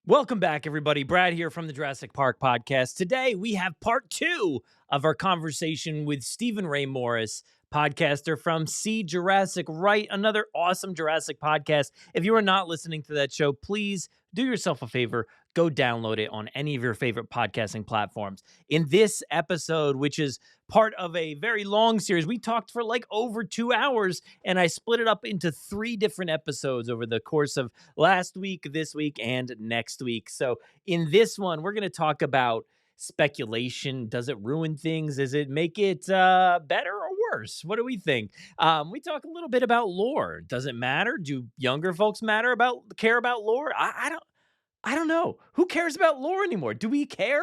Welcome back, everybody. Brad here from the Jurassic Park Podcast. Today, we have part 2 of our conversation with Stephen Ray Morris, podcaster from See Jurassic Right, another awesome Jurassic podcast. If you are not listening to that show, please do yourself a favor. Go download it on any of your favorite podcasting platforms. In this episode, which is part of a very long series, we talked for like over 2 hours, and I split it up into 3 different episodes over the course of last week, this week, and next week. So in this one, we're going to talk about speculation. Does it ruin things? Does it make it better or worse? What do we think? We talk a little bit about lore. Does it matter? Do younger folks care about lore? I don't know. Who cares about lore anymore? Do we care?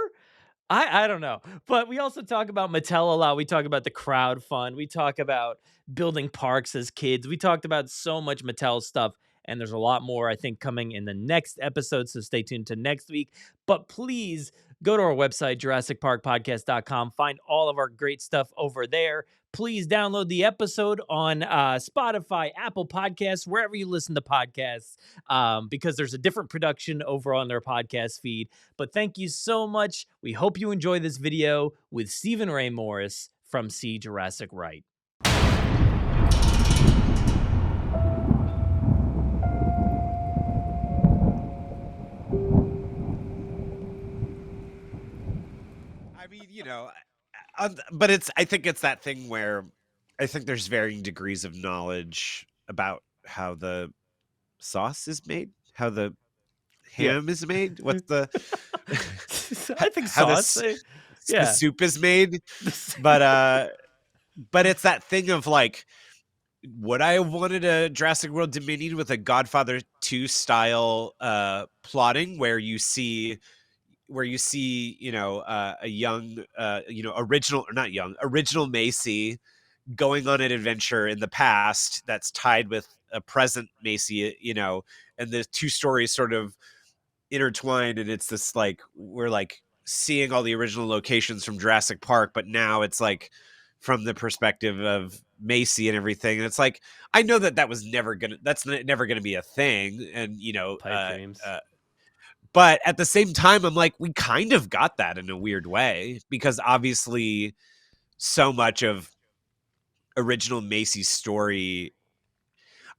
I don't know. But we also talk about Mattel a lot. We talk about the crowd fund. We talk about building parks as kids. We talked about so much Mattel stuff. And there's a lot more, I think, coming in the next episode. So stay tuned to next week. But please go to our website, JurassicParkPodcast.com. Find all of our great stuff over there. Please download the episode on Spotify, Apple Podcasts, wherever you listen to podcasts, because there's a different production over on their podcast feed. But thank you so much. We hope you enjoy this video with Stephen Ray Morris from See Jurassic Right. But I think it's that thing where I think there's varying degrees of knowledge about how the sauce is made, how the ham is made. What's the I think how sauce. the soup is made. But it's that thing of like, would I have wanted a Jurassic World Dominion with a Godfather 2 style plotting where you see a young original Macy going on an adventure in the past that's tied with a present Macy, and the two stories sort of intertwined, and it's this like we're like seeing all the original locations from Jurassic Park, but now it's like from the perspective of Macy and everything. And it's like, I know that's never gonna be a thing, and Pipe dreams. But at the same time, I'm like, we kind of got that in a weird way, because obviously so much of original Macy's story,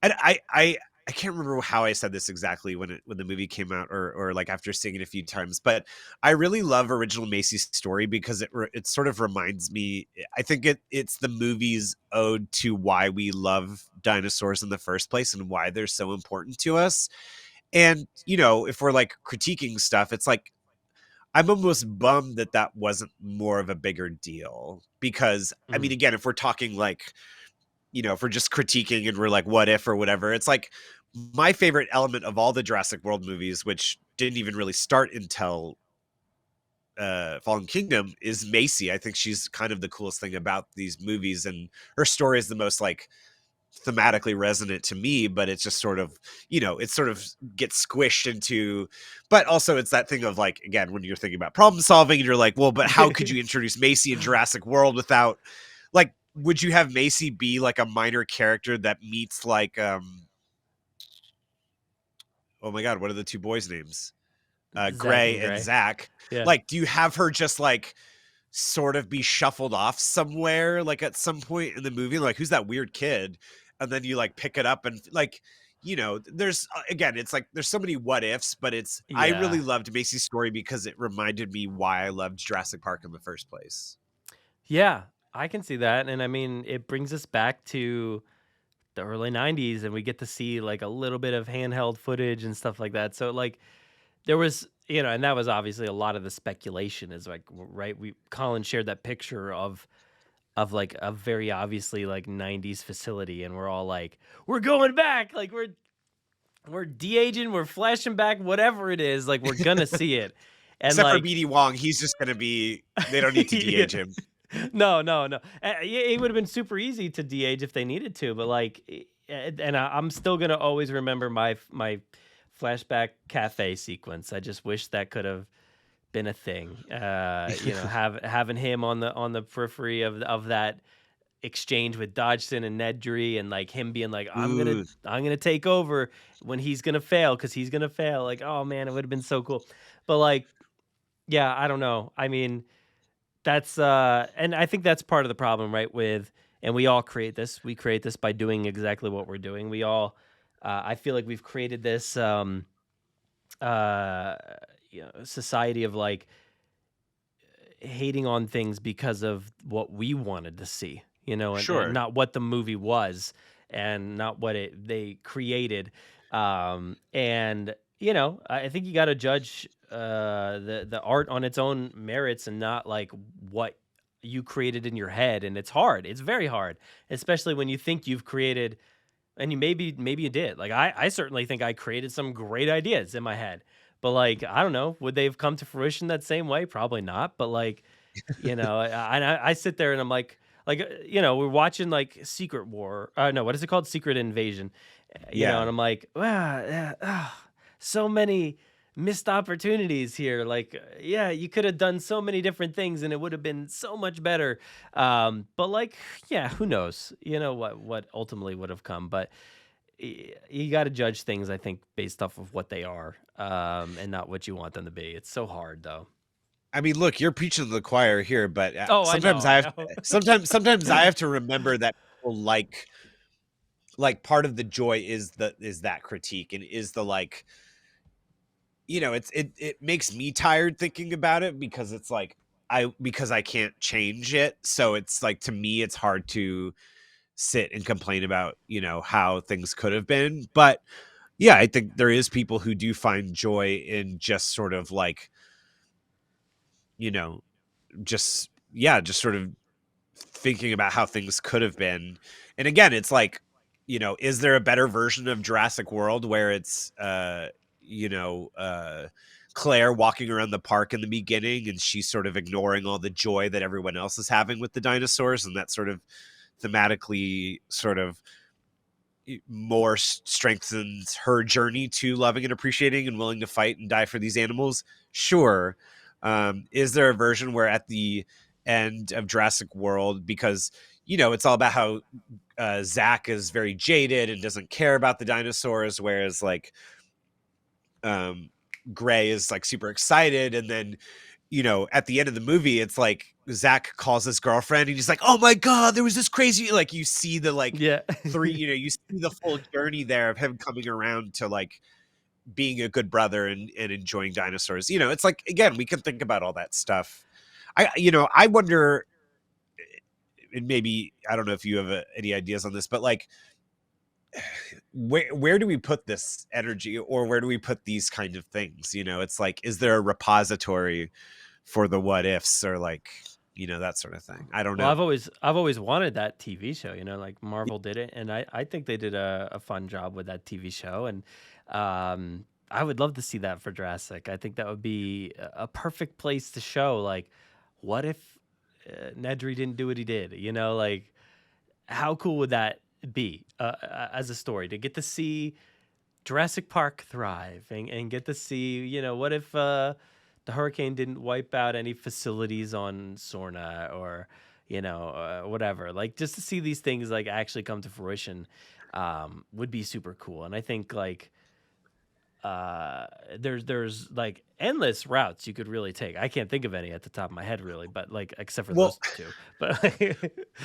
and I can't remember how I said this exactly when the movie came out, or like after seeing it a few times, but I really love original Macy's story because it sort of reminds me, I think it's the movie's ode to why we love dinosaurs in the first place and why they're so important to us. And, if we're like critiquing stuff, it's like, I'm almost bummed that wasn't more of a bigger deal, because, I mean, again, if we're talking like, if we're just critiquing and we're like, what if or whatever, it's like my favorite element of all the Jurassic World movies, which didn't even really start until Fallen Kingdom, is Macy. I think she's kind of the coolest thing about these movies, and her story is the most like thematically resonant to me, but it's just sort of, it sort of gets squished into, but also it's that thing of like, again, when you're thinking about problem solving and you're like, well, but how could you introduce Macy in Jurassic World without, like, would you have Macy be like a minor character that meets like, oh my God, what are the two boys' names? Gray and Zach. Yeah. Like, do you have her just like sort of be shuffled off somewhere, like at some point in the movie, like, who's that weird kid? And then you like pick it up and like, there's, again, it's like there's so many what ifs, but I really loved Macy's story because it reminded me why I loved Jurassic Park in the first place. Yeah, I can see that. And I mean, it brings us back to the early 90s, and we get to see like a little bit of handheld footage and stuff like that. So like there was, and that was obviously a lot of the speculation is like, right. Colin shared that picture of like a very obviously like 90s facility, and we're all like, we're going back. Like we're de-aging, we're flashing back, whatever it is, like we're gonna see it. And except like, for BD Wong, he's just gonna be, they don't need to de-age him. No. It would have been super easy to de-age if they needed to, but like, and I'm still gonna always remember my flashback cafe sequence. I just wish that could have been a thing. Having him on the periphery of that exchange with Dodgson and Nedry, and like him being like, I'm Ooh, gonna take over when he's gonna fail, because he's gonna fail. Like, oh man, it would have been so cool. But like, yeah, I don't know. I mean, that's and I think that's part of the problem, right? And we all create this. We create this by doing exactly what we're doing. We all I feel like we've created this uh society of like hating on things because of what we wanted to see, and sure. not what the movie was, and not what they created. And I think you got to judge the art on its own merits, and not like what you created in your head. And it's hard. It's very hard, especially when you think you've created, and maybe you did. Like I certainly think I created some great ideas in my head. But like, I don't know, would they have come to fruition that same way? Probably not. But like, I sit there and I'm like, we're watching like Secret War. No, what is it called? Secret Invasion. Yeah. And I'm like, so many missed opportunities here. Like, yeah, you could have done so many different things and it would have been so much better. But like, yeah, who knows? What ultimately would have come. But you got to judge things, I think, based off of what they are, and not what you want them to be. It's so hard, though. I mean, look, you're preaching to the choir here, but Oh, sometimes I I have know. sometimes I have to remember that people like part of the joy is that critique, and is the like, it makes me tired thinking about it, because it's like because I can't change it. So it's like, to me, it's hard to sit and complain about, how things could have been. But yeah, I think there is people who do find joy in just sort of like, just sort of thinking about how things could have been. And again, it's like, is there a better version of Jurassic World where it's Claire walking around the park in the beginning, and she's sort of ignoring all the joy that everyone else is having with the dinosaurs, and that sort of thematically sort of more strengthens her journey to loving and appreciating and willing to fight and die for these animals? Sure. Is there a version where at the end of Jurassic World, because it's all about how Zach is very jaded and doesn't care about the dinosaurs, whereas like Gray is like super excited, and then at the end of the movie, it's like Zach calls his girlfriend and he's like, oh my God, there was this crazy, like, you see the like Yeah. you see the full journey there of him coming around to like being a good brother and enjoying dinosaurs. It's like, again, we can think about all that stuff. I wonder, and maybe, I don't know if you have any ideas on this, but like, where do we put this energy, or where do we put these kind of things? It's like, is there a repository for the what ifs, or like, that sort of thing? I don't know. Well, I've always wanted that TV show. Like Marvel did it, and I think they did a fun job with that TV show. And I would love to see that for Jurassic. I think that would be a perfect place to show, like, what if Nedry didn't do what he did? Like, how cool would that be as a story, to get to see Jurassic Park thrive, and get to see, what if the hurricane didn't wipe out any facilities on Sorna, or whatever. Like, just to see these things like actually come to fruition would be super cool. And I think like there's like endless routes you could really take. I can't think of any at the top of my head, really, but like, except for those two. But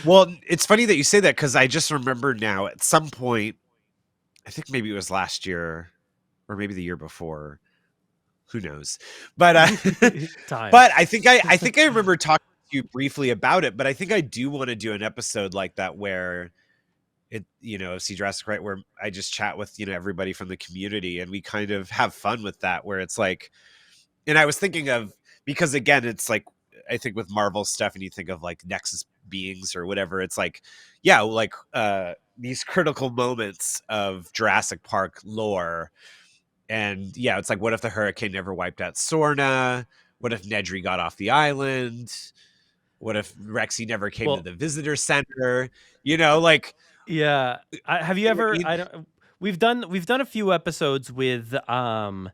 well, it's funny that you say that, because I just remember now, at some point, I think maybe it was last year or maybe the year before, who knows, but time. but I think I remember talking to you briefly about it. But I think I do want to do an episode like that, where it, See Jurassic Right, where I just chat with, everybody from the community, and we kind of have fun with that, where it's like, and I was thinking of, because again, it's like, I think with Marvel stuff, and you think of like Nexus beings or whatever, it's like, yeah, like these critical moments of Jurassic Park lore. And yeah, it's like, what if the hurricane never wiped out Sorna? What if Nedry got off the island? What if Rexy never came to the visitor center? Like, yeah. Have you ever? I don't. We've done a few episodes with that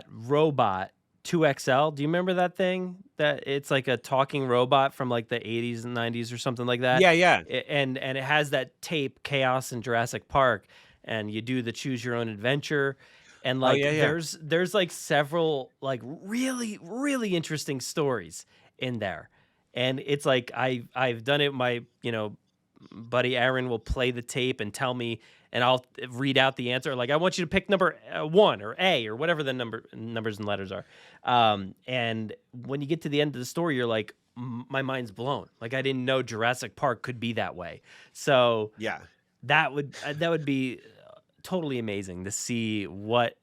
robot 2XL. Do you remember that thing? That it's like a talking robot from like the 80s and 90s or something like that. Yeah, yeah. And it has that tape Chaos in Jurassic Park, and you do the choose your own adventure. And Oh, like yeah, yeah. there's like several like really, really interesting stories in there. And it's like I've done it. My, buddy Aaron will play the tape and tell me, and I'll read out the answer. Like, I want you to pick number 1 or A or whatever the numbers and letters are. And when you get to the end of the story, you're like, my mind's blown. Like, I didn't know Jurassic Park could be that way. So Yeah. that would be totally amazing to see what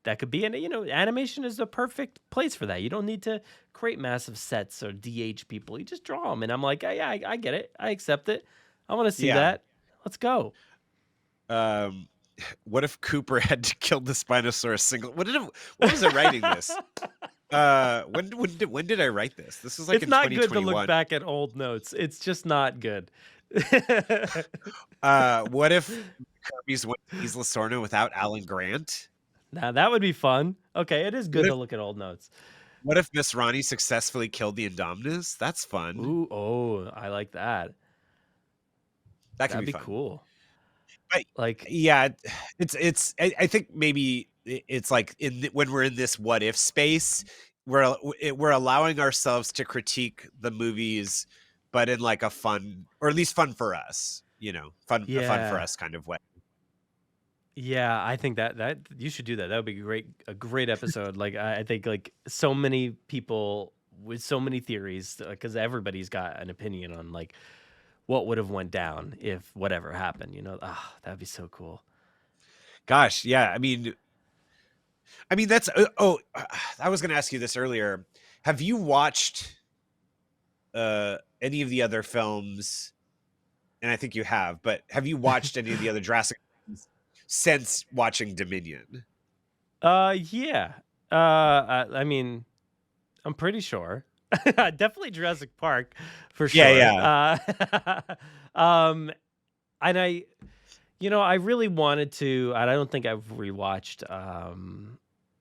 that could be. And, animation is the perfect place for that. You don't need to create massive sets or DH people. You just draw them. And I'm like, yeah, I get it. I accept it. I want to see that. Let's go. What if Cooper had to kill the Spinosaurus single? What was it writing this? When did I write this? This was like it's in not 2021. Good to look back at old notes. It's just not good. What if Kirby's went to Isla Sorna without Alan Grant? Now that would be fun. Okay, it is good to look at old notes. What if Miss Ronnie successfully killed the Indominus? That's fun. Ooh, oh, I like that. That'd be fun. Cool. But, like, yeah, it's. I think maybe it's like when we're in this what if space, we're allowing ourselves to critique the movies, but in like a fun, or at least fun for us, a fun for us kind of way. Yeah, I think that you should do that. That would be a great episode. Like, I think like so many people with so many theories, because everybody's got an opinion on like what would have went down if whatever happened. That'd be so cool. Gosh, yeah. I mean, that's. I was going to ask you this earlier. Have you watched any of the other films? And I think you have. But have you watched any of the other Jurassic films since watching Dominion? Yeah. I mean, I'm pretty sure. Definitely Jurassic Park for sure. Yeah. And I really wanted to, and I don't think I've rewatched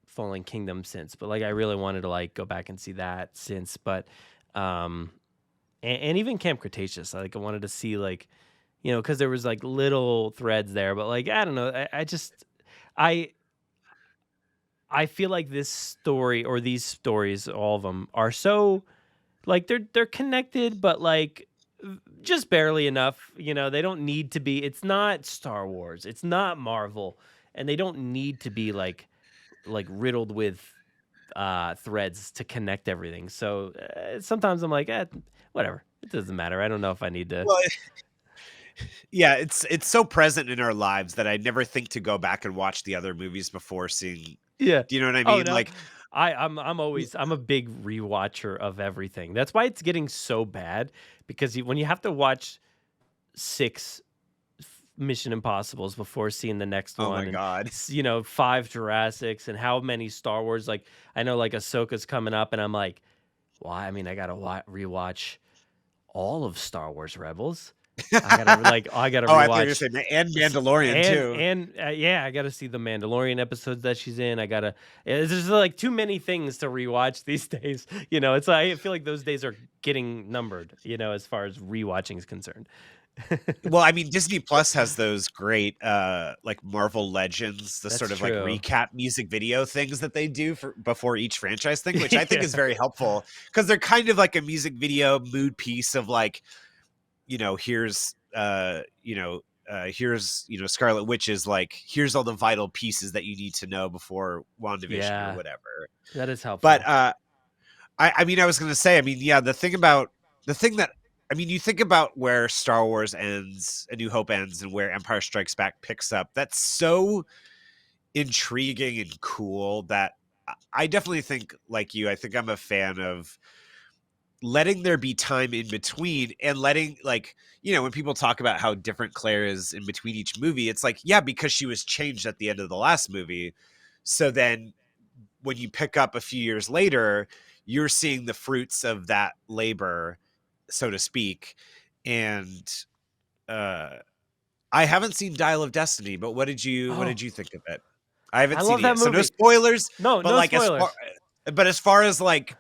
Fallen Kingdom since, but like I really wanted to like go back and see that since. But and even Camp Cretaceous, like I wanted to see like, because there was like little threads there, but like I don't know, I feel like this story or these stories, all of them, are so like they're connected, but like just barely enough. They don't need to be. It's not Star Wars. It's not Marvel, and they don't need to be like riddled with threads to connect everything. So sometimes I'm like, whatever. It doesn't matter. I don't know if I need to. Well, yeah, it's so present in our lives that I never think to go back and watch the other movies before seeing. Yeah. Do you know what I mean? No. Like, I'm a big rewatcher of everything. That's why it's getting so bad, because when you have to watch 6 Mission Impossibles before seeing the next one. Oh my God. 5 Jurassics and how many Star Wars. Like I know like Ahsoka's coming up, and I'm like, well, I mean, I gotta rewatch all of Star Wars Rebels. I gotta rewatch. I thought you were gonna say, and Mandalorian too. And I gotta see the Mandalorian episodes that she's in. There's like too many things to rewatch these days. It's I feel like those days are getting numbered. As far as rewatching is concerned. Well, I mean, Disney Plus has those great like Marvel Legends, the sort of true. like recap music video things that they do before each franchise thing, which I think is very helpful, because they're kind of like a music video mood piece of like, here's Scarlet Witch's like, here's all the vital pieces that you need to know before WandaVision or whatever. That is helpful. But I mean, I was gonna say, I mean, yeah, the thing that I mean, you think about where Star Wars ends, A New Hope ends, and where Empire Strikes Back picks up. That's so intriguing and cool that I definitely think, like you, I think I'm a fan of letting there be time in between, and letting, like, when people talk about how different Claire is in between each movie, it's like, yeah, because she was changed at the end of the last movie. So then when you pick up a few years later, you're seeing the fruits of that labor, so to speak. And I haven't seen Dial of Destiny, but what did you think of it? I haven't seen it yet, so no spoilers. No spoilers. But as far as like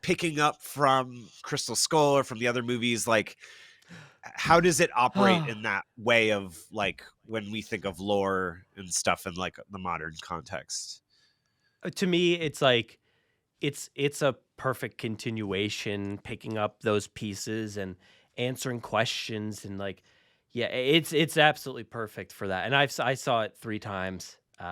picking up from Crystal Skull or from the other movies, like how does it operate in that way of like when we think of lore and stuff in like the modern context? To me, it's like it's a perfect continuation, picking up those pieces and answering questions, and like, yeah, it's absolutely perfect for that. And I saw it 3 times, Oh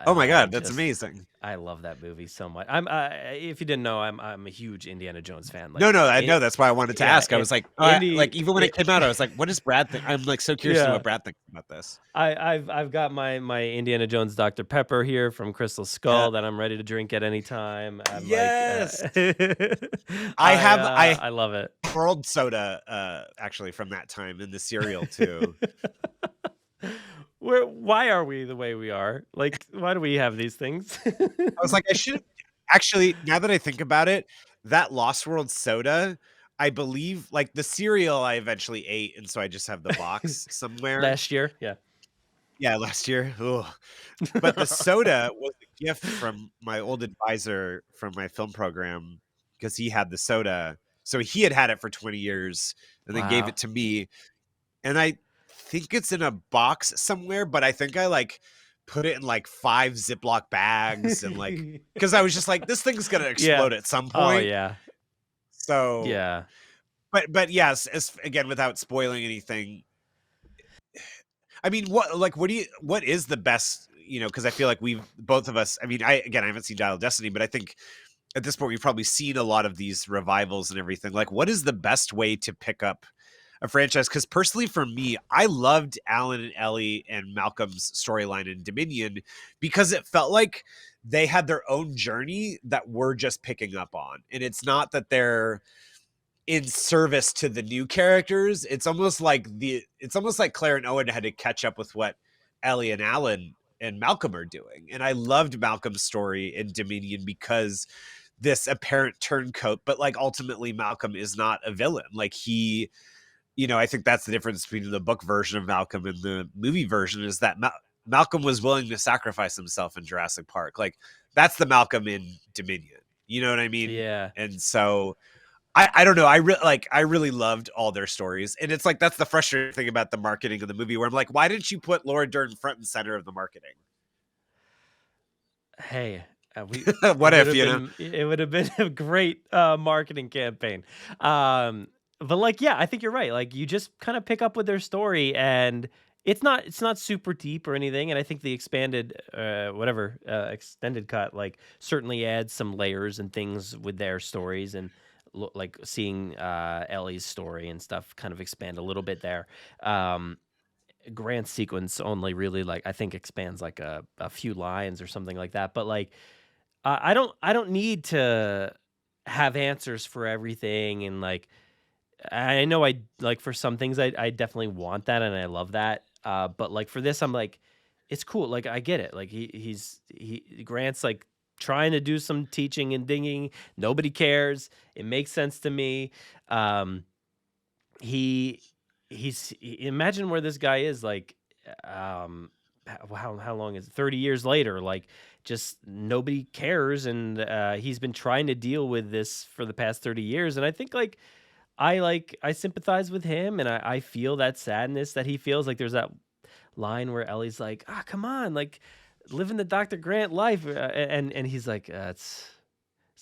and my I God, that's just amazing. I love that movie so much. If you didn't know, I'm a huge Indiana Jones fan. Like, No, I know. it, That's why I wanted to yeah, ask. I was like, like Indy, even when it came out, I was like, what does Brad think? I'm like so curious to know yeah. what Brad thinks about this. I've got my Indiana Jones Dr. Pepper here from Crystal Yeah. Skull that I'm ready to drink at any time. I'm Yes. like, I I love it. World soda actually from that time in the cereal too. Why are we the way we are? Like, why do we have these things? I was like, I should actually, now that I think about it, that Lost World soda, I believe like the cereal I eventually ate, and so I just have the box somewhere. Last year, yeah. Yeah, last year. Ugh. But the soda was a gift from my old advisor from my film program because he had the soda. So he had it for 20 years and then gave Wow. it to me. And I think it's in a box somewhere, but I think I like put it in like 5 Ziploc bags and like because I was just like, this thing's gonna Yeah. explode at some Oh point. yeah. So, Yeah. but yes, as again without spoiling anything. I mean, what is the best? You know, because I feel like we've both of us. I mean, I haven't seen Dial of Destiny, but I think at this point we've probably seen a lot of these revivals and everything. Like, what is the best way to pick up a franchise? Because personally, for me, I loved Alan and Ellie and Malcolm's storyline in Dominion because it felt like they had their own journey that we're just picking up on, and it's not that they're in service to the new characters. It's almost like Claire and Owen had to catch up with what Ellie and Alan and Malcolm are doing. And I loved Malcolm's story in Dominion because this apparent turncoat, but like ultimately Malcolm is not a villain. Like he, I think that's the difference between the book version of Malcolm and the movie version is that Malcolm was willing to sacrifice himself in Jurassic Park. Like that's the Malcolm in Dominion. You know what I mean? Yeah. And so I don't know. I really loved all their stories, and it's like that's the frustrating thing about the marketing of the movie, where I'm like, why didn't you put Laura Dern front and center of the marketing? Hey, What if you know? it would have been a great marketing campaign. But like, yeah, I think you're right. Like, you just kind of pick up with their story, and it's not super deep or anything. And I think the expanded extended cut like certainly adds some layers and things with their stories, and like seeing Ellie's story and stuff kind of expand a little bit there. Grand sequence only really like I think expands like a few lines or something like that. But like I don't need to have answers for everything. And like I know I like for some things I definitely want that and I love that. But like for this I'm like it's cool. Like I get it. Like Grant's like trying to do some teaching and dinging. Nobody cares. It makes sense to me. He imagine where this guy is like how long is it? 30 years later, like just nobody cares. And he's been trying to deal with this for the past 30 years. And I think I sympathize with him, and I feel that sadness that he feels. Like there's that line where Ellie's like, come on, like living the Dr. Grant life. And he's like, it's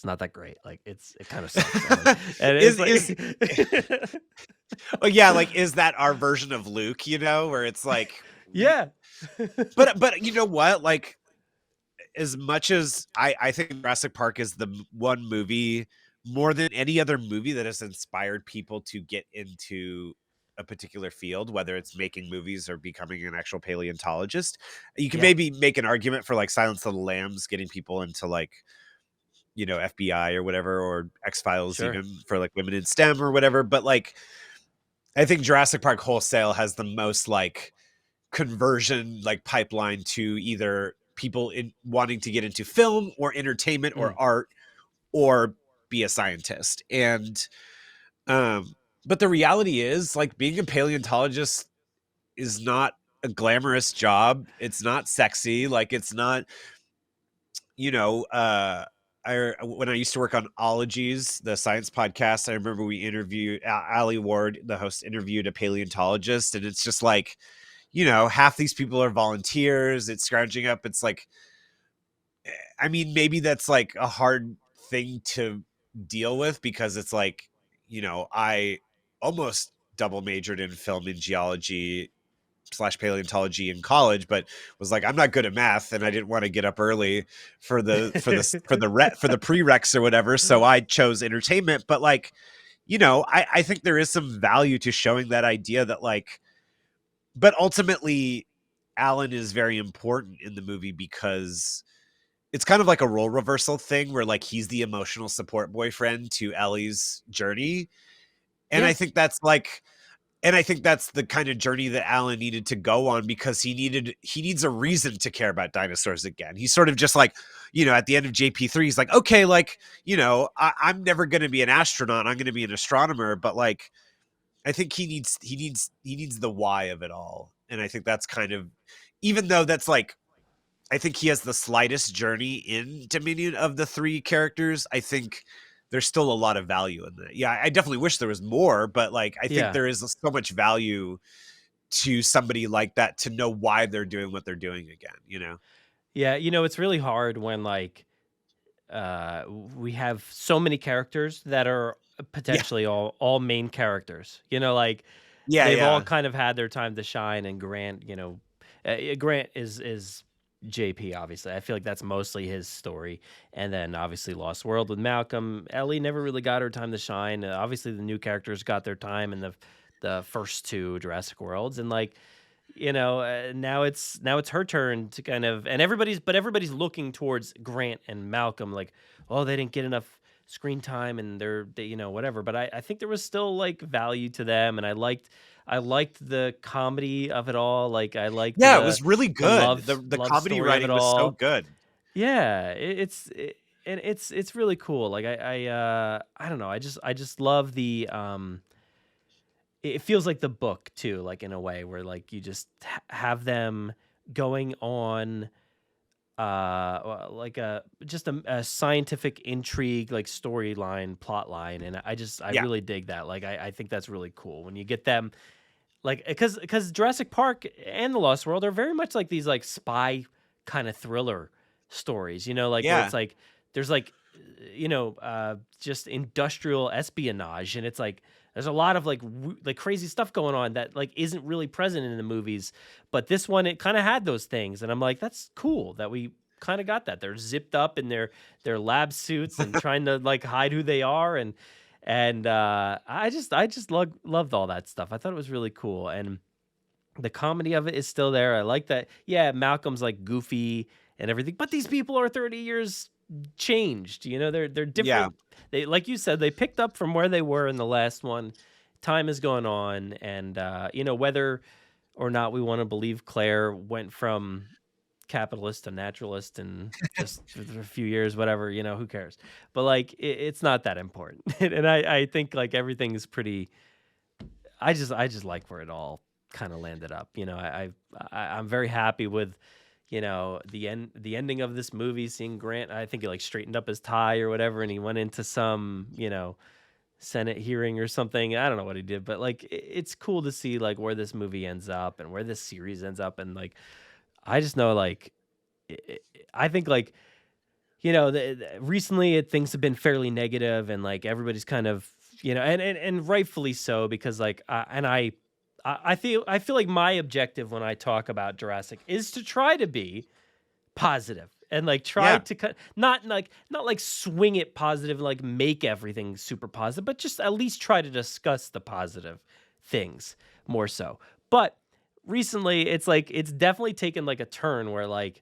not that great. Like it kind of sucks. And it's like, oh yeah, like is that our version of Luke? Where it's like, yeah. but you know what? Like, as much as I think Jurassic Park is the one movie more than any other movie that has inspired people to get into a particular field, whether it's making movies or becoming an actual paleontologist. You can maybe make an argument for like Silence of the Lambs getting people into like FBI or whatever, or X-Files, Sure. even for like women in STEM or whatever. But like I think Jurassic Park wholesale has the most like conversion like pipeline to either people wanting to get into film or entertainment or art or be a scientist. And but the reality is like being a paleontologist is not a glamorous job. It's not sexy. Like it's not when I used to work on Ologies, the science podcast, I remember we interviewed Ali Ward, the host, interviewed a paleontologist, and it's just like, half these people are volunteers. It's scrounging up. It's like, I mean, maybe that's like a hard thing to deal with because it's like, I almost double majored in film and geology / paleontology in college, but was like, I'm not good at math and I didn't want to get up early for the prereqs or whatever. So I chose entertainment. But like, I think there is some value to showing that idea that like, but ultimately Alan is very important in the movie because it's kind of like a role reversal thing where like he's the emotional support boyfriend to Ellie's journey. And Yeah. I think that's the kind of journey that Alan needed to go on because he needs a reason to care about dinosaurs again. He's sort of just like, at the end of JP3, he's like, okay, like, I'm never going to be an astronaut. I'm going to be an astronomer. But like, I think he needs the why of it all. And I think that's kind of, even though that's like, I think he has the slightest journey in Dominion of the three characters. I think there's still a lot of value in that. Yeah, I definitely wish there was more, but like I think there is so much value to somebody like that to know why they're doing what they're doing again, Yeah, it's really hard when like we have so many characters that are potentially all main characters. Like they've all kind of had their time to shine, and Grant, Grant is JP, obviously. I feel like that's mostly his story. And then obviously Lost World with Malcolm. Ellie never really got her time to shine. Obviously the new characters got their time in the first two Jurassic Worlds. And like, now it's her turn to kind of, and everybody's looking towards Grant and Malcolm like, oh, they didn't get enough screen time and they whatever. But I think there was still like value to them, and I liked the comedy of it all. Like I liked it was really good. The love comedy story writing was so good. Yeah, it's really cool. Like I don't know. I just love the it feels like the book too, like in a way where like you just have them going on like a scientific intrigue, like storyline, plot line. And I really dig that. Like I think that's really cool when you get them like, because Jurassic Park and The Lost World are very much like these like spy kind of thriller stories, like where it's like there's like just industrial espionage, and it's like there's a lot of like crazy stuff going on that like isn't really present in the movies, but this one, it kind of had those things, and I'm like, that's cool that we kind of got that. They're zipped up in their lab suits and trying to like hide who they are, and I just loved all that stuff. I thought it was really cool, and the comedy of it is still there. I like that. Yeah, Malcolm's like goofy and everything, but these people are 30 years changed. They're different. Yeah. They, like you said, they picked up from where they were in the last one. Time has gone on, and whether or not we want to believe Claire went from capitalist to naturalist and just for a few years, whatever, who cares? But like it's not that important. And I think like everything is pretty. I just like where it all kind of landed up. I'm very happy with the ending of this movie, seeing Grant. I think he like straightened up his tie or whatever, and he went into some Senate hearing or something. I don't know what he did, but like it's cool to see like where this movie ends up and where this series ends up. And like I just know like I think like recently things have been fairly negative, and like everybody's kind of and rightfully so, because like I feel like my objective when I talk about Jurassic is to try to be positive and like try to not like swing it positive, like make everything super positive, but just at least try to discuss the positive things more so. But recently it's like it's definitely taken like a turn where like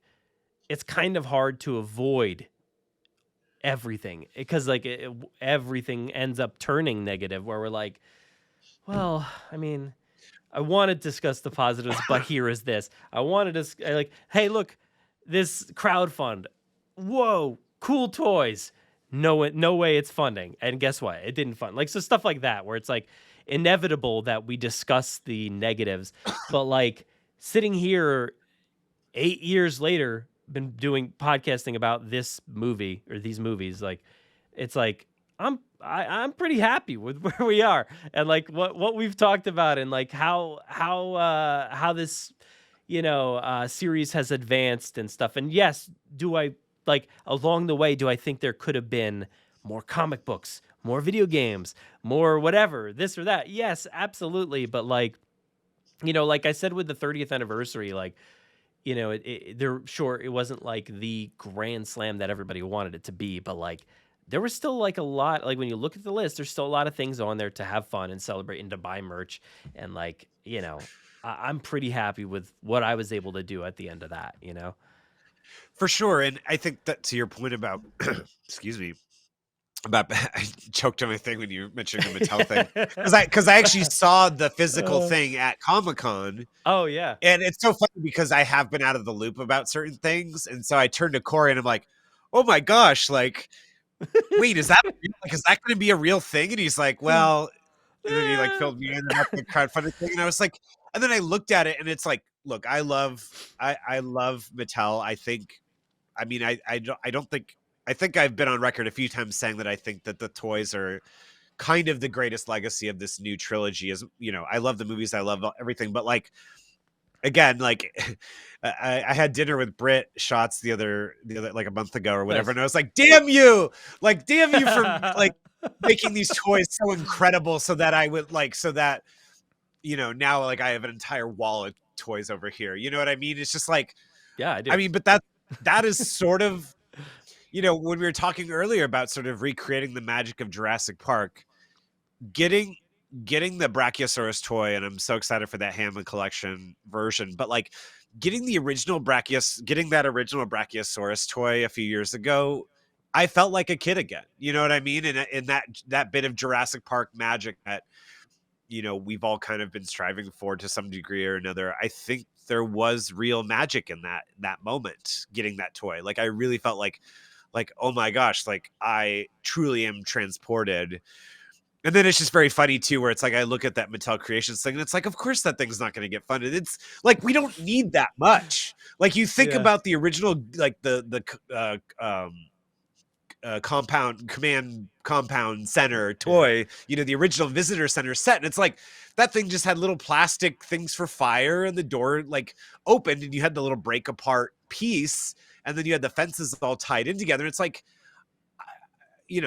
it's kind of hard to avoid everything, because like everything ends up turning negative, where we're like, well, I mean, I want to discuss the positives, but here is this. I wanted to like, hey, look, this crowdfund. Whoa, cool toys. No way it's funding. And guess what? It didn't fund. Like, so stuff like that, where it's like inevitable that we discuss the negatives, but like sitting here 8 years later, been doing podcasting about this movie or these movies, like it's like I'm pretty happy with where we are and like what we've talked about and like how this series has advanced and stuff. And yes, do I like along the way, do I think there could have been more comic books, more video games, more whatever, this or that? Yes, absolutely. But like, like I said with the 30th anniversary, like, it wasn't like the grand slam that everybody wanted it to be, but like there was still like a lot, like when you look at the list, there's still a lot of things on there to have fun and celebrate and to buy merch. And like, I'm pretty happy with what I was able to do at the end of that, For sure. And I think that to your point about, excuse me, about I choked on my thing when you mentioned the Mattel thing because I actually saw the physical thing at Comic-Con. Oh yeah, and it's so funny because I have been out of the loop about certain things, and so I turned to Corey and I'm like, "Oh my gosh, like, wait, is that going to be a real thing?" And he's like, "Well," and then he like filled me in about the crowdfunding thing, and I was like, and then I looked at it, and it's like, look, I love Mattel. I think I've been on record a few times saying that I think that the toys are kind of the greatest legacy of this new trilogy. Is I love the movies, I love everything, but like again, like I had dinner with Britt Schatz the other like a month ago or whatever, and I was like, damn you for like making these toys so incredible, so that I would like now like I have an entire wall of toys over here. You know what I mean? It's just like, yeah, I do. I mean, but that is sort of. When we were talking earlier about sort of recreating the magic of Jurassic Park, getting the Brachiosaurus toy, and I'm so excited for that Hammond collection version, but like getting that original Brachiosaurus toy a few years ago, I felt like a kid again. You know what I mean? And in that bit of Jurassic Park magic that, we've all kind of been striving for to some degree or another. I think there was real magic in that moment, getting that toy. Like I really felt like, oh my gosh, like I truly am transported. And then it's just very funny too, where it's like I look at that Mattel Creations thing, and it's like, of course that thing's not going to get funded. It's like we don't need that much. Like you think about the original, like the command compound center toy, the original visitor center set, and it's like that thing just had little plastic things for fire, and the door like opened, and you had the little break apart piece. And then you had the fences all tied in together. It's like, I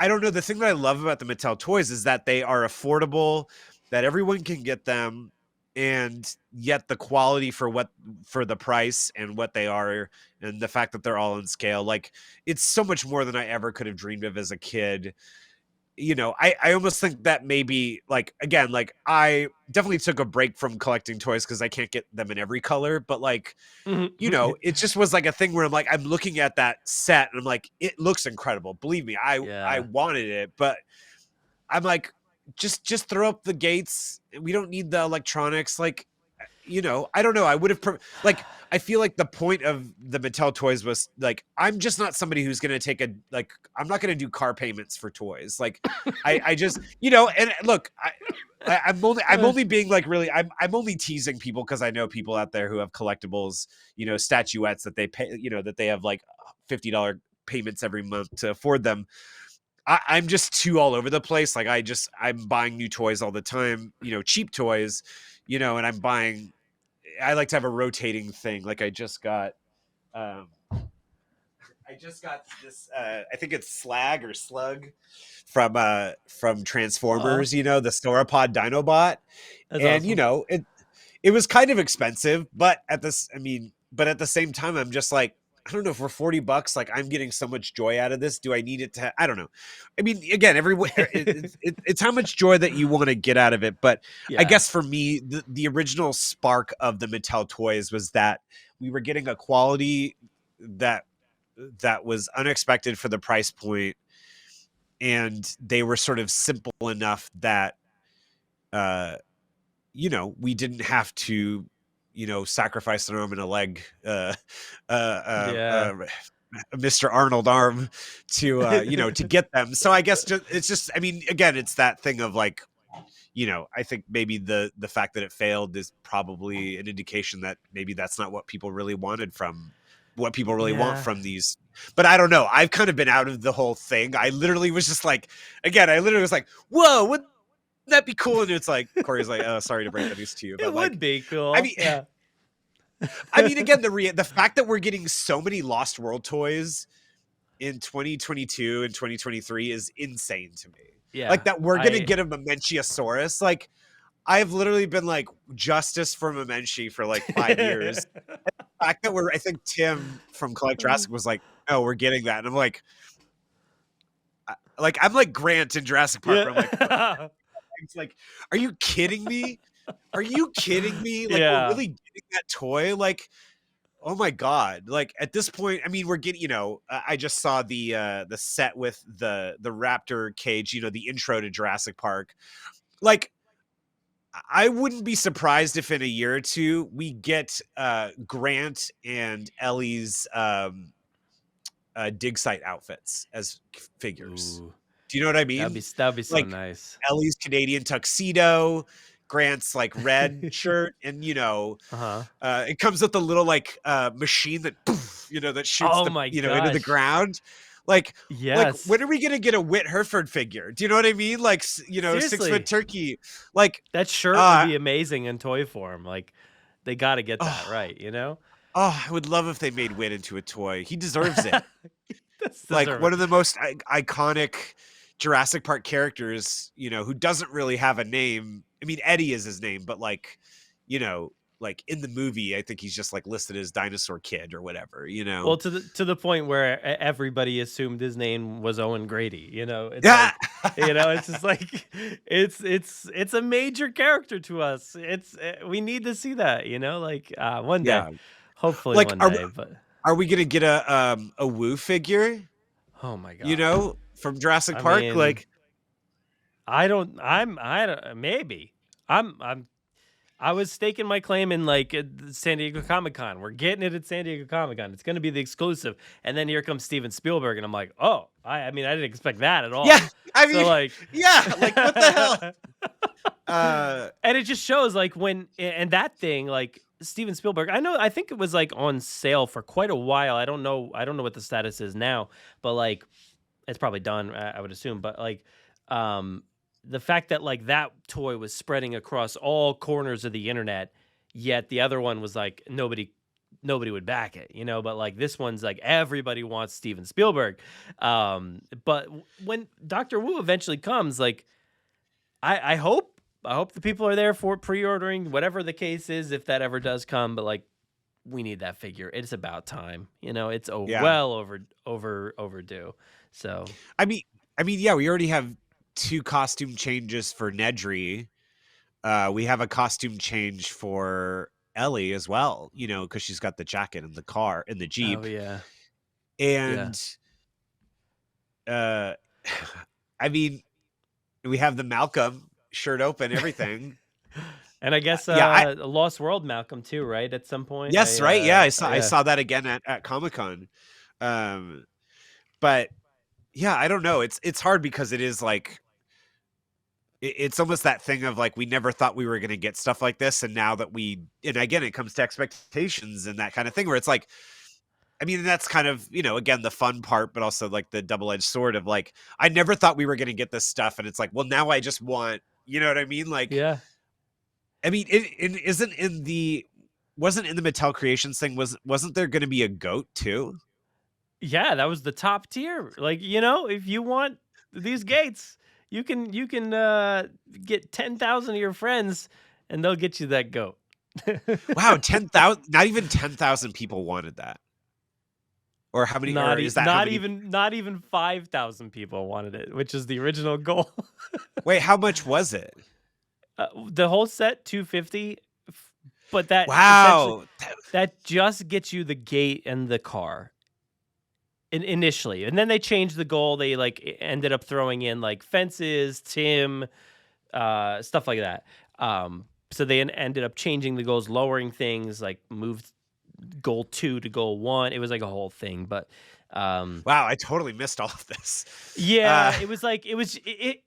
don't know. The thing that I love about the Mattel toys is that they are affordable, that everyone can get them, and yet the quality for the price and what they are, and the fact that they're all in scale, like it's so much more than I ever could have dreamed of as a kid. I almost think that maybe like, again, like I definitely took a break from collecting toys because I can't get them in every color, but like, it just was like a thing where I'm like, I'm looking at that set and I'm like, it looks incredible. Believe me, I wanted it, but I'm like, just throw up the gates. We don't need the electronics. Like, I don't know. I would have I feel like the point of the Mattel toys was like, I'm just not somebody who's going to take I'm not going to do car payments for toys. Like I just, and look, I'm only being like, really, I'm only teasing people because I know people out there who have collectibles, statuettes that they pay, that they have like $50 payments every month to afford them. I'm just too all over the place. Like I'm buying new toys all the time, cheap toys, and I like to have a rotating thing. Like I just got this, I think it's Slag or Slug from Transformers, the Sauropod Dinobot. That's and awesome. It was kind of expensive, but at the same time, I'm just like, I don't know, for $40, like I'm getting so much joy out of this. Do I need it to? I don't know. I mean, again, it's how much joy that you want to get out of it. But I guess for me, the original spark of the Mattel toys was that we were getting a quality that was unexpected for the price point, and they were sort of simple enough that, we didn't have to, sacrifice an arm and a leg, Mr. Arnold arm to, to get them. So I guess it's just, I mean, again, it's that thing of like, I think maybe the fact that it failed is probably an indication that maybe that's not what people really wanted from what people really want from these. But I don't know. I've kind of been out of the whole thing. I literally was just like, again, I literally was like, whoa, wouldn't that be cool? And it's like, Corey's like, oh, sorry to break the news to you. But it would be cool. I mean, I mean, again, the fact that we're getting so many Lost World toys in 2022 and 2023 is insane to me. Yeah. Like that we're going to get a Memenchiosaurus. Like I've literally been like justice for Memenchi for like 5 years. The fact that I think Tim from Collect Jurassic was like, no, we're getting that. And I'm like I'm like Grant in Jurassic Park. Where I'm like, it's like, are you kidding me? Are you kidding me? Like we're really getting that toy? Like, oh my God. Like at this point, I mean, we're getting, you know, I just saw the set with the raptor cage, you know, the intro to Jurassic Park. Like, I wouldn't be surprised if in a year or two we get Grant and Ellie's dig site outfits as figures. Ooh. Do you know what I mean? That'd be so like, nice. Ellie's Canadian tuxedo, Grant's like red shirt, and you know, it comes with a little like machine that you know that shoots into the ground. Like, like when are we gonna get a Whit Hereford figure? Do you know what I mean? Like, you know, seriously. 6-foot turkey. Like that shirt would be amazing in toy form. Like, they got to get that right. You know. Oh, I would love if they made Whit into a toy. He deserves it. Like one of the most iconic Jurassic Park characters, you know, who doesn't really have a name. I mean, Eddie is his name, but like, you know, like in the movie, I think he's just like listed as Dinosaur Kid or whatever, you know. Well, to the point where everybody assumed his name was Owen Grady, you know. It's like, you know, it's just like it's a major character to us. We need to see that, you know, like one day, hopefully like, one day. But are we gonna get a Woo figure? Oh my God, you know, from Jurassic Park, mean, like. Maybe. I was staking my claim in like San Diego Comic-Con. We're getting it at San Diego Comic-Con. It's going to be the exclusive. And then here comes Steven Spielberg, and I'm like, oh, I mean, I didn't expect that at all. Yeah, I mean, so like, yeah, like what the hell? And it just shows like and that thing, like Steven Spielberg. I think it was like on sale for quite a while. I don't know what the status is now, but like, it's probably done. I would assume, but like, the fact that like that toy was spreading across all corners of the internet, yet the other one was like nobody would back it, you know. But like this one's like everybody wants Steven Spielberg. But when Dr. Wu eventually comes, like I hope the people are there for pre-ordering, whatever the case is, if that ever does come. But like we need that figure. It's about time, you know. It's well overdue. So I mean, yeah, we already have 2 costume changes for Nedry. We have a costume change for Ellie as well, you know, because she's got the jacket in the car, in the Jeep. Oh yeah. And I mean, we have the Malcolm shirt open, everying. And I guess Lost World Malcolm too, right? At some point. Yes, right. Yeah, I saw that again at Comic-Con. But yeah, I don't know. It's hard because it is like it's almost that thing of like we never thought we were going to get stuff like this, and now that and again it comes to expectations and that kind of thing where it's like, I mean, that's kind of, you know, again the fun part, but also like the double-edged sword of like I never thought we were going to get this stuff, and it's like, well, now I just want, you know what I mean? Like, yeah. I mean, it wasn't in the Mattel Creations thing, wasn't there going to be a goat too? Yeah, that was the top tier. Like, you know, if you want these gates, you can get 10,000 of your friends, and they'll get you that goat. Wow, 10,000! Not even 10,000 people wanted that. Or how many? Not even 5,000 people wanted it, which is the original goal. Wait, how much was it? The whole set $250, but that that just gets you the gate and the car. Initially, and then they changed the goal. They like ended up throwing in like fences, Tim, stuff like that. So they ended up changing the goals, lowering things, like moved goal 2 to goal 1. It was like a whole thing. But wow, I totally missed all of this. Yeah, it was like it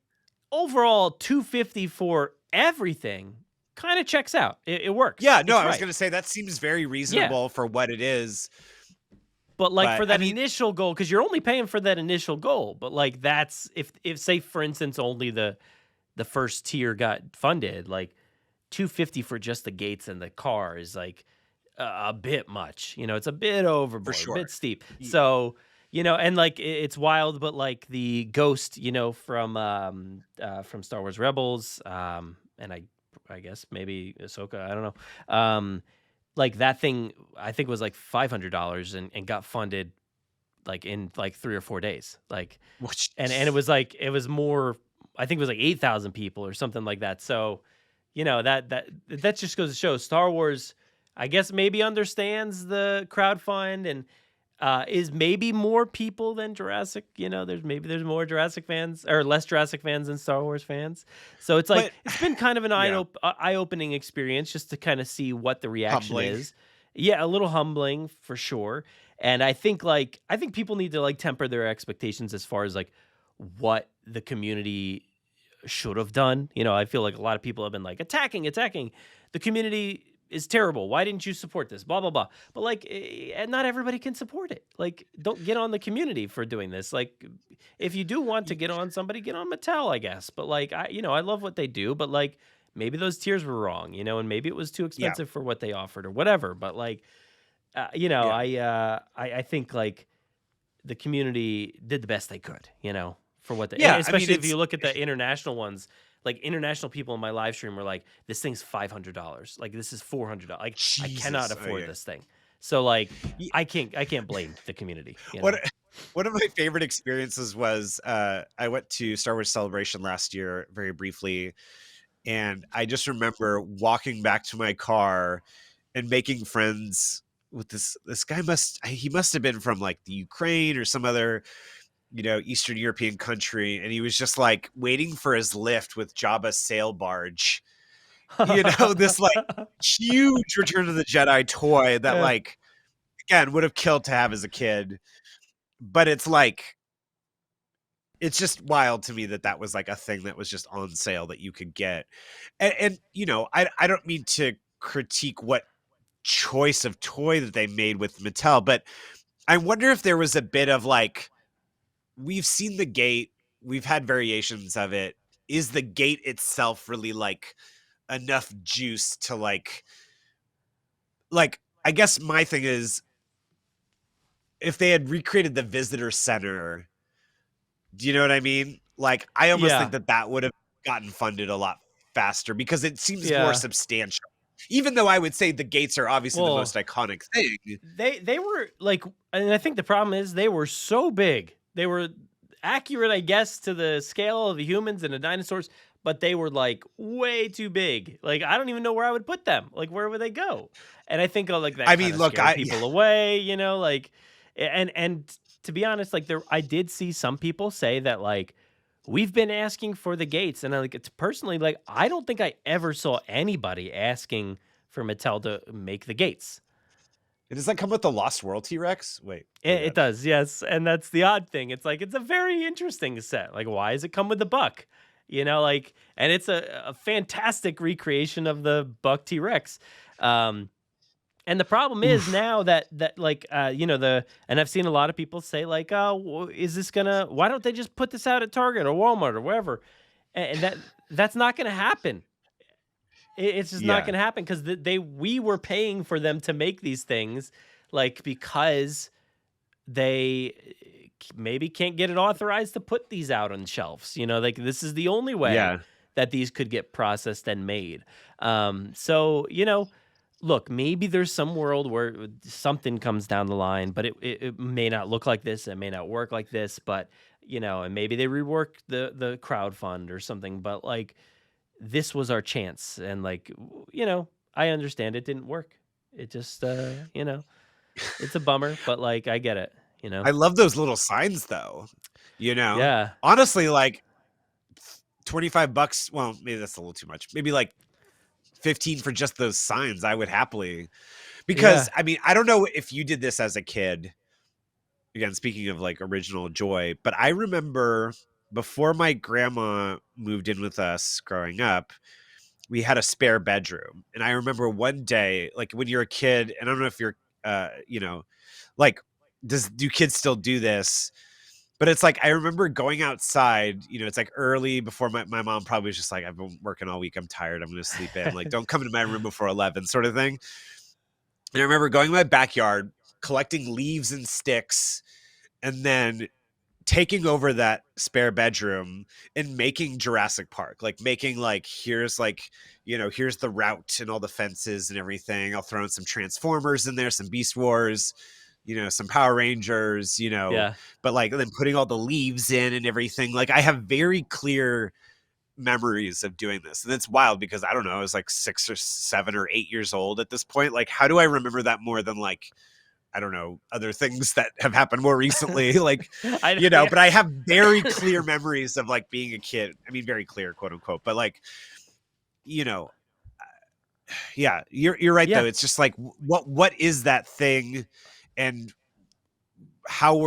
overall $250 for everything. Kind of checks out. It works. Yeah, no, I was gonna say that seems very reasonable for what it is. But like But for that initial goal, because you're only paying for that initial goal. But like that's if say for instance only the first tier got funded, like $250 for just the gates and the car is like a bit much. It's a bit overboard, sure. a bit steep. So and like it's wild, but like the ghost, from Star Wars Rebels, and I guess maybe Ahsoka, I don't know. Like that thing, I think was like $500 and got funded like in like 3 or 4 days. Like, and it was like, it was more, I think it was like 8,000 people or something like that. So, that just goes to show Star Wars, I guess maybe understands the crowdfund and is maybe more people than Jurassic. There's more Jurassic fans or less Jurassic fans than Star Wars fans. So it's like it's been kind of an eye-opening experience just to kind of see what the reaction is. Yeah, a little humbling for sure. And I think people need to like temper their expectations as far as like what the community should have done. I feel like a lot of people have been like attacking. The community is terrible. Why didn't you support this? Blah, blah, blah. But like, not everybody can support it. Like, don't get on the community for doing this. Like, if you do want to get on somebody, get on Mattel, I guess. But like, I love what they do, but like, maybe those tiers were wrong, and maybe it was too expensive for what they offered or whatever. But like, I think like the community did the best they could, for what they, especially if you look at the international ones. Like international people in my live stream were like, "This thing's $500. Like this is $400. Like Jesus, I cannot afford this thing." So like, I can't blame the community. One of my favorite experiences was I went to Star Wars Celebration last year very briefly, and I just remember walking back to my car and making friends with this guy. He must have been from like the Ukraine or some other Eastern European country, and he was just like waiting for his lift with Jabba's sail barge. This like huge Return of the Jedi toy that like again would have killed to have as a kid. But it's like it's just wild to me that was like a thing that was just on sale that you could get. And I don't mean to critique what choice of toy that they made with Mattel, but I wonder if there was a bit of like, we've seen the gate, we've had variations of it. Is the gate itself really like enough juice to like I guess my thing is, if they had recreated the visitor center, do you know what I mean? Like, I almost think that would have gotten funded a lot faster because it seems more substantial. Even though I would say the gates are obviously the most iconic thing. They were like, and I think the problem is they were so big. They were accurate, I guess, to the scale of the humans and the dinosaurs, but they were like way too big. Like, I don't even know where I would put them. Like, where would they go? And I think like that. I mean, look, people away, like, and to be honest, like I did see some people say that like we've been asking for the gates, and it's personally like I don't think I ever saw anybody asking for Mattel to make the gates. Does that come with the Lost World T-Rex? Wait. It does, yes. And that's the odd thing. It's like, it's a very interesting set. Like, why does it come with the Buck? And it's a fantastic recreation of the Buck T-Rex. And the problem is now that like, and I've seen a lot of people say like, oh, why don't they just put this out at Target or Walmart or wherever? And that's not going to happen. It's just not going to happen because we were paying for them to make these things, like because they maybe can't get it authorized to put these out on shelves. Like this is the only way that these could get processed and made. So look, maybe there's some world where something comes down the line, but it may not look like this. It may not work like this, but and maybe they rework the crowdfund or something. But like, this was our chance. And like, I understand it didn't work. It just, it's a bummer, but like, I get it, I love those little signs though, Yeah. Honestly, like $25. Well, maybe that's a little too much. Maybe like 15 for just those signs. I would happily, because I mean, I don't know if you did this as a kid. Again, speaking of like original joy, but I remember before my grandma moved in with us growing up, we had a spare bedroom. And I remember one day, like when you're a kid, and I don't know if you're, like do kids still do this? But it's like, I remember going outside, it's like early before my mom probably was just like, I've been working all week. I'm tired. I'm going to sleep in. Like, don't come into my room before 11 sort of thing. And I remember going to my backyard, collecting leaves and sticks, and then taking over that spare bedroom and making Jurassic Park, like making like, here's the route and all the fences and everything. I'll throw in some Transformers in there, some Beast Wars, some Power Rangers, Yeah. but like then putting all the leaves in and everything. Like, I have very clear memories of doing this. And it's wild because I don't know, I was like 6 or 7 or 8 years old at this point. Like, how do I remember that more than like, I don't know, other things that have happened more recently, like, but I have very clear memories of like being a kid. I mean, very clear, quote unquote, but like, yeah, you're right though. It's just like, what is that thing, and who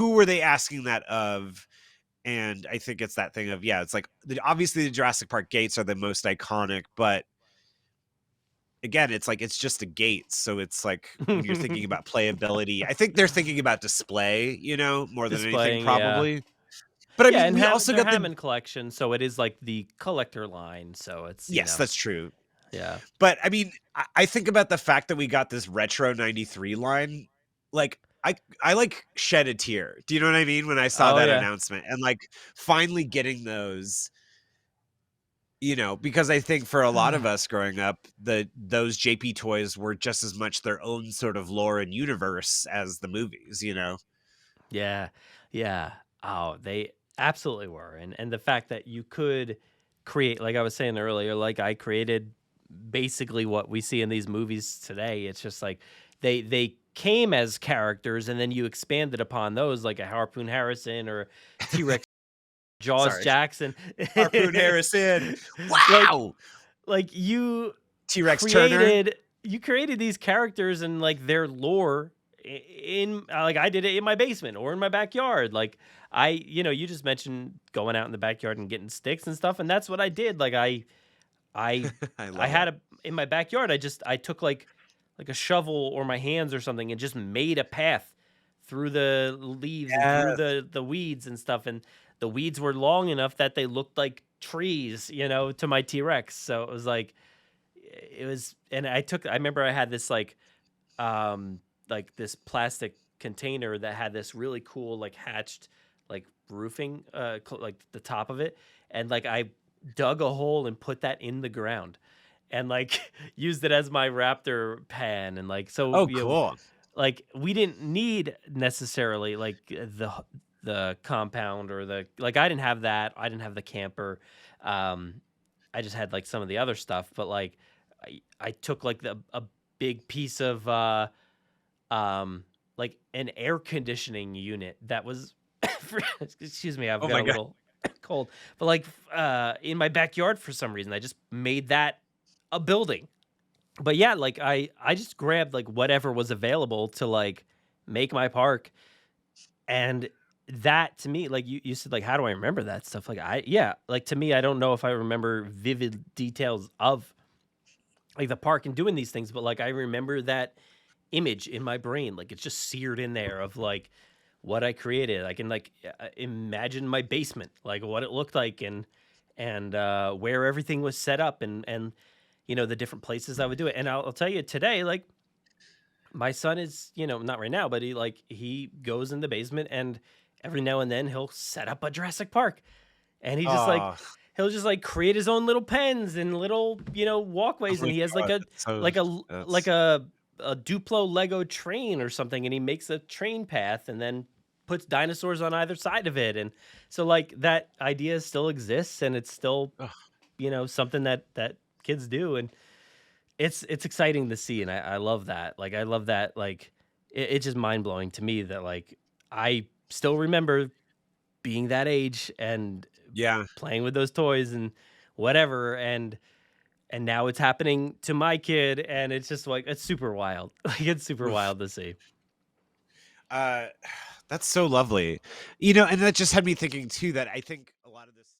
were they asking that of? And I think it's that thing of, it's like, obviously the Jurassic Park gates are the most iconic, but again, it's like, it's just a gate. So it's like, when you're thinking about playability, I think they're thinking about display, more than anything, probably. Yeah. But I mean, we also got the Hammond collection, so it is like the collector line. So it's that's true. Yeah. But I mean, I think about the fact that we got this retro 93 line. Like, I like shed a tear. Do you know what I mean? When I saw that announcement, and like finally getting those, because I think for a lot of us growing up, those JP toys were just as much their own sort of lore and universe as the movies, Yeah. Yeah. Oh, they absolutely were. And the fact that you could create, like I was saying earlier, like I created basically what we see in these movies today. It's just like they came as characters, and then you expanded upon those, like a Harpoon Harrison or T-Rex Jaws Jackson. Harpoon Harrison. Wow. Like you T-Rex Turner. You created these characters and like their lore in like I did it in my basement or in my backyard. Like you just mentioned going out in the backyard and getting sticks and stuff, and that's what I did. Like I had in my backyard. I took like a shovel or my hands or something and just made a path through the leaves and through the weeds and stuff. And the weeds were long enough that they looked like trees, to my T-Rex. So it was like, and I remember I had this like this plastic container that had this really cool, like hatched, like roofing, like the top of it. And like, I dug a hole and put that in the ground and like used it as my raptor pan. And like, so, cool. Like we didn't need necessarily like the compound or like, I didn't have that. I didn't have the camper. I just had like some of the other stuff, but like I took like a big piece of, like an air conditioning unit that was, excuse me, I've got a little cold, but like, in my backyard for some reason, I just made that a building. But yeah, like I just grabbed like whatever was available to like make my park. And that to me, like you said, like, how do I remember that stuff? Like like to me, I don't know if I remember vivid details of like the park and doing these things, but like I remember that image in my brain. Like it's just seared in there of like what I created. I can like imagine my basement, like what it looked like and where everything was set up and the different places I would do it. And I'll tell you today, like my son is, not right now, but he goes in the basement and every now and then he'll set up a Jurassic Park and he just he'll just like create his own little pens and little, walkways. And he has like a Duplo Lego train or something. And he makes a train path and then puts dinosaurs on either side of it. And so like that idea still exists and it's still, something that kids do. And it's exciting to see. And I love that. Like, I love that. Like it's just mind blowing to me that like, I still remember being that age and playing with those toys and whatever. And now it's happening to my kid. And it's just like, it's super wild. Like it's super wild to see. That's so lovely. And that just had me thinking too, that I think a lot of this